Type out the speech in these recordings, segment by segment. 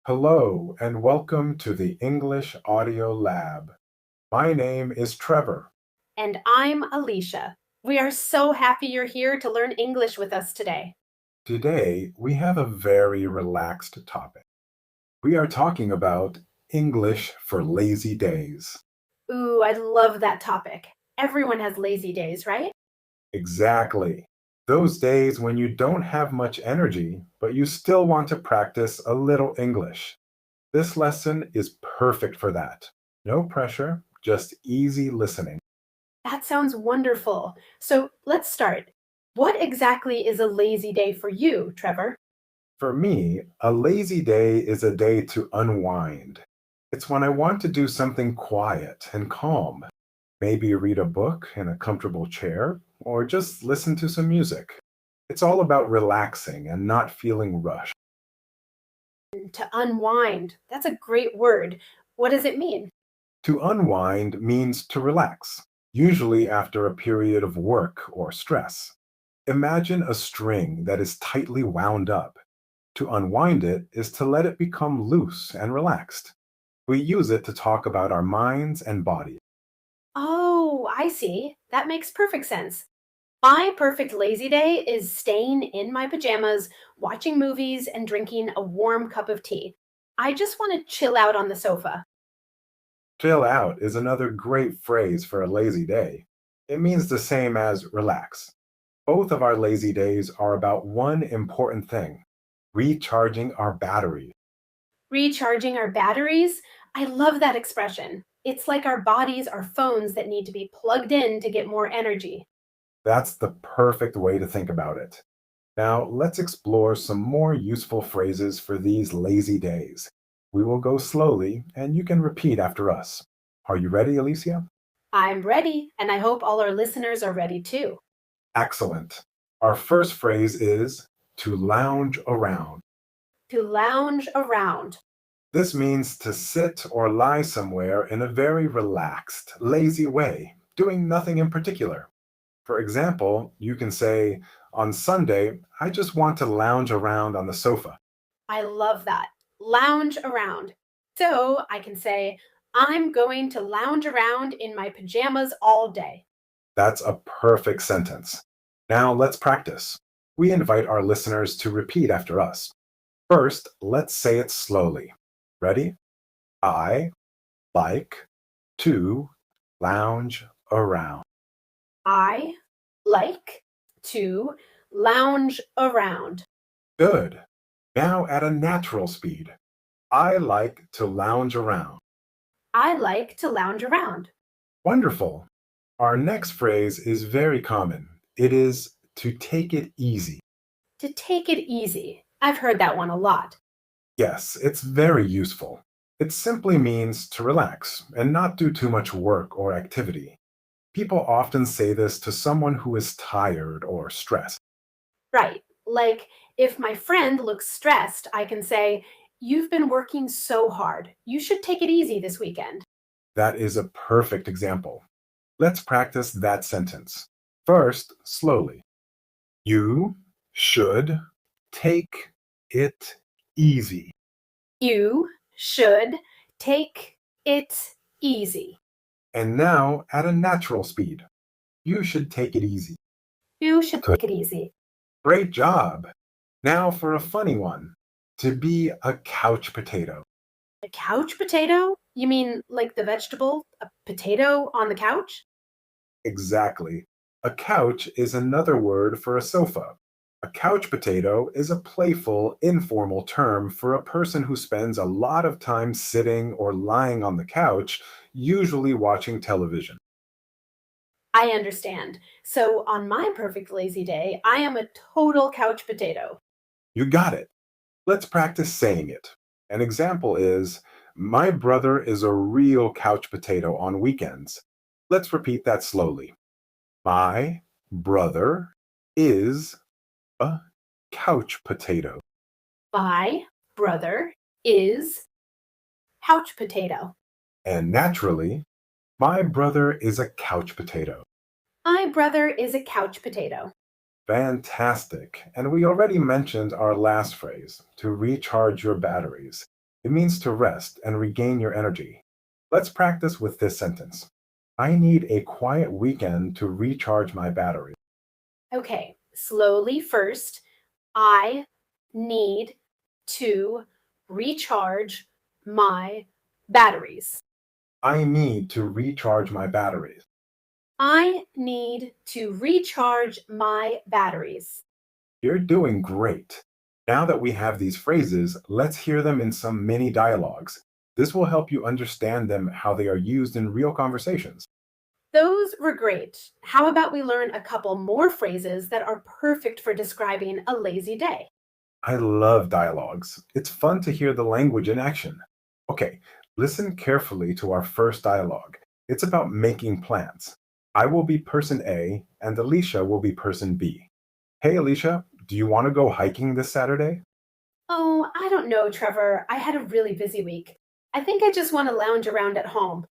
Hello and welcome to the English Audio Lab. My name is Trevor. And I'm Alicia. We are so happy you're here to learn English with us today. Today we have a very relaxed topic. We are talking about English for lazy days. Ooh, I love that topic. Everyone has lazy days, right? Exactly. Those days when you don't have much energy, but you still want to practice a little English. This lesson is perfect for that. No pressure, just easy listening. That sounds wonderful. So let's start. What exactly is a lazy day for you, Trevor? For me, a lazy day is a day to unwind. It's when I want to do something quiet and calm. Maybe read a book in a comfortable chair, or just listen to some music. It's all about relaxing and not feeling rushed. To unwind. That's a great word. What does it mean? To unwind means to relax, usually after a period of work or stress. Imagine a string that is tightly wound up. To unwind it is to let it become loose and relaxed. We use it to talk about our minds and bodies. Oh, I see. That makes perfect sense. My perfect lazy day is staying in my pajamas, watching movies, and drinking a warm cup of tea. I just want to chill out on the sofa. Chill out is another great phrase for a lazy day. It means the same as relax. Both of our lazy days are about one important thing: recharging our batteries. Recharging our batteries? I love that expression. It's like our bodies are phones that need to be plugged in to get more energy. That's the perfect way to think about it. Now, let's explore some more useful phrases for these lazy days. We will go slowly, and you can repeat after us. Are you ready, Alicia? I'm ready, and I hope all our listeners are ready too. Excellent. Our first phrase is to lounge around. To lounge around. This means to sit or lie somewhere in a very relaxed, lazy way, doing nothing in particular. For example, you can say, on Sunday, I just want to lounge around on the sofa. I love that. Lounge around. So I can say, I'm going to lounge around in my pajamas all day. That's a perfect sentence. Now let's practice. We invite our listeners to repeat after us. First, let's say it slowly. Ready? I like to lounge around. I like to lounge around. Good. Now at a natural speed. I like to lounge around. I like to lounge around. Wonderful. Our next phrase is very common. It is to take it easy. To take it easy. I've heard that one a lot. Yes, it's very useful. It simply means to relax and not do too much work or activity. People often say this to someone who is tired or stressed. Right. Like if my friend looks stressed, I can say, you've been working so hard. You should take it easy this weekend. That is a perfect example. Let's practice that sentence. First, slowly. You should take it easy. You should take it easy. And now at a natural speed. You should take it easy. You should Good. take it easy. Great job. Now for a funny one. To be a couch potato. A couch potato? You mean like the vegetable, a potato on the couch? Exactly. A couch is another word for a sofa. A couch potato is a playful, informal term for a person who spends a lot of time sitting or lying on the couch, usually watching television. I understand. So on my perfect lazy day, I am a total couch potato. You got it. Let's practice saying it. An example is, my brother is a real couch potato on weekends. Let's repeat that slowly. My brother is a couch potato. My brother is couch potato. And naturally, my brother is a couch potato. My brother is a couch potato. Fantastic. And we already mentioned our last phrase, to recharge your batteries. It means to rest and regain your energy. Let's practice with this sentence. I need a quiet weekend to recharge my battery. Okay, slowly first. I need to recharge my batteries. I need to recharge my batteries. I need to recharge my batteries. You're doing great. Now that we have these phrases, let's hear them in some mini dialogues. This will help you understand them how they are used in real conversations. Those were great. How about we learn a couple more phrases that are perfect for describing a lazy day? I love dialogues. It's fun to hear the language in action. Okay, listen carefully to our first dialogue. It's about making plans. I will be person A, and Alicia will be person B. Hey, Alicia, do you want to go hiking this Saturday? Oh, I don't know, Trevor. I had a really busy week. I think I just want to lounge around at home.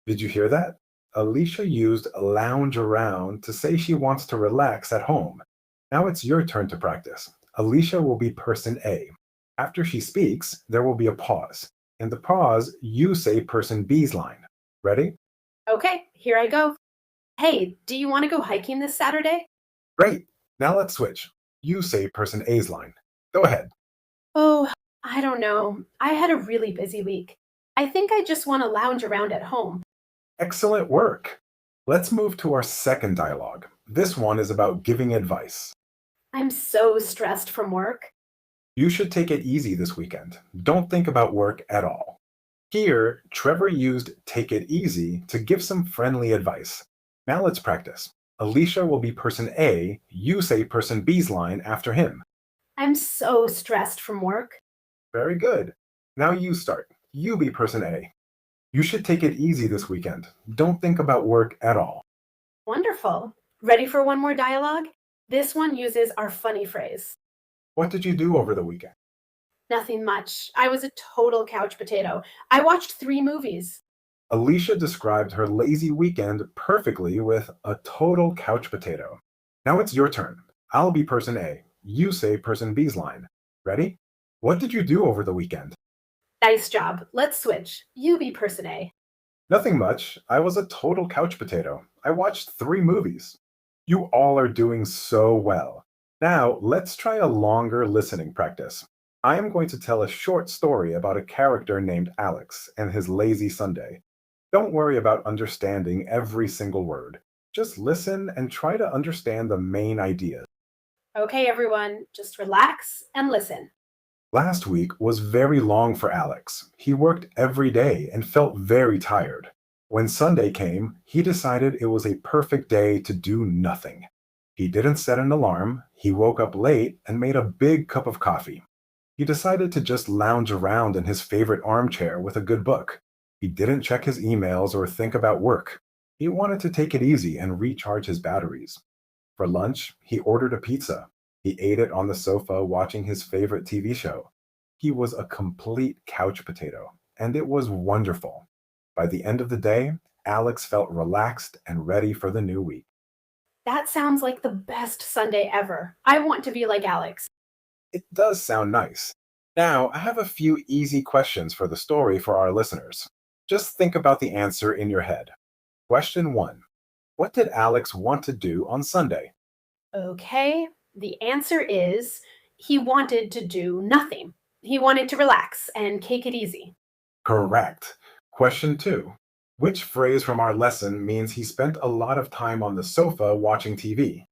Did you hear that? Alicia used lounge around to say she wants to relax at home. Now it's your turn to practice. Alicia will be person A. After she speaks, there will be a pause. In the pause, you say person B's line. Ready? Okay, here I go. Hey, do you want to go hiking this Saturday? Great. Now let's switch. You say person A's line. Go ahead. Oh, I don't know. I had a really busy week. I think I just want to lounge around at home. Excellent work. Let's move to our second dialogue. This one is about giving advice. I'm so stressed from work. You should take it easy this weekend. Don't think about work at all. Here, Trevor used take it easy to give some friendly advice. Now let's practice. Alicia will be person A, you say person B's line after him. I'm so stressed from work. Very good. Now you start. You be person A. You should take it easy this weekend. Don't think about work at all. Wonderful. Ready for one more dialogue? This one uses our funny phrase. What did you do over the weekend? Nothing much. I was a total couch potato. I watched 3 movies. Alicia described her lazy weekend perfectly with a total couch potato. Now it's your turn. I'll be person A. You say person B's line. Ready? What did you do over the weekend? Nice job. Let's switch. You be person A. Nothing much. I was a total couch potato. I watched 3 movies. You all are doing so well. Now, let's try a longer listening practice. I am going to tell a short story about a character named Alex and his lazy Sunday. Don't worry about understanding every single word. Just listen and try to understand the main ideas. Okay, everyone, just relax and listen. Last week was very long for Alex. He worked every day and felt very tired. When Sunday came, he decided it was a perfect day to do nothing. He didn't set an alarm, he woke up late and made a big cup of coffee. He decided to just lounge around in his favorite armchair with a good book. He didn't check his emails or think about work. He wanted to take it easy and recharge his batteries. For lunch, he ordered a pizza. He ate it on the sofa watching his favorite TV show. He was a complete couch potato, and it was wonderful. By the end of the day, Alex felt relaxed and ready for the new week. That sounds like the best Sunday ever. I want to be like Alex. It does sound nice. Now, I have a few easy questions for the story for our listeners. Just think about the answer in your head. Question 1. What did Alex want to do on Sunday? Okay, the answer is he wanted to do nothing. He wanted to relax and take it easy. Correct. Question 2. Which phrase from our lesson means he spent a lot of time on the sofa watching TV?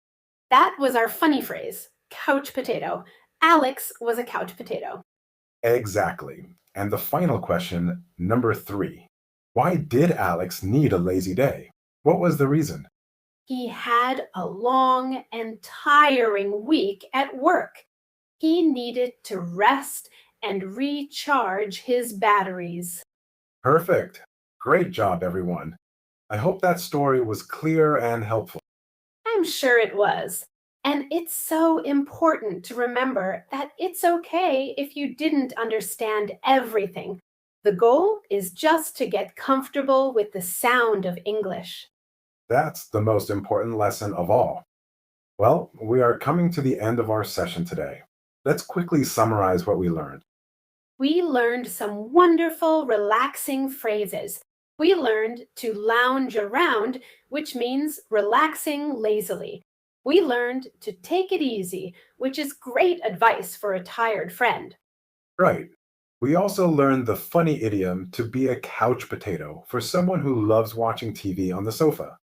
That was our funny phrase, couch potato. Alex was a couch potato. Exactly. And the final question, number 3. Why did Alex need a lazy day? What was the reason? He had a long and tiring week at work. He needed to rest and recharge his batteries. Perfect. Great job, everyone. I hope that story was clear and helpful. I'm sure it was. And it's so important to remember that it's okay if you didn't understand everything. The goal is just to get comfortable with the sound of English. That's the most important lesson of all. Well, we are coming to the end of our session today. Let's quickly summarize what we learned. We learned some wonderful, relaxing phrases. We learned to lounge around, which means relaxing lazily. We learned to take it easy, which is great advice for a tired friend. Right. We also learned the funny idiom to be a couch potato for someone who loves watching TV on the sofa.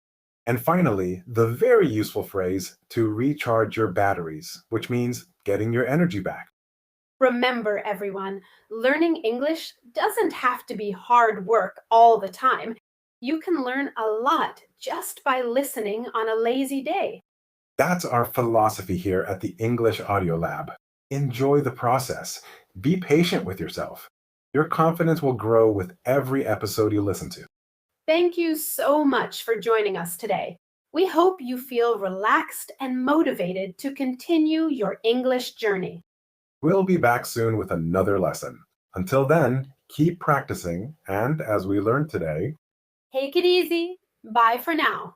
And finally, the very useful phrase to recharge your batteries, which means getting your energy back. Remember, everyone, learning English doesn't have to be hard work all the time. You can learn a lot just by listening on a lazy day. That's our philosophy here at the English Audio Lab. Enjoy the process. Be patient with yourself. Your confidence will grow with every episode you listen to. Thank you so much for joining us today. We hope you feel relaxed and motivated to continue your English journey. We'll be back soon with another lesson. Until then, keep practicing, and as we learned today, Take it easy. Bye for now.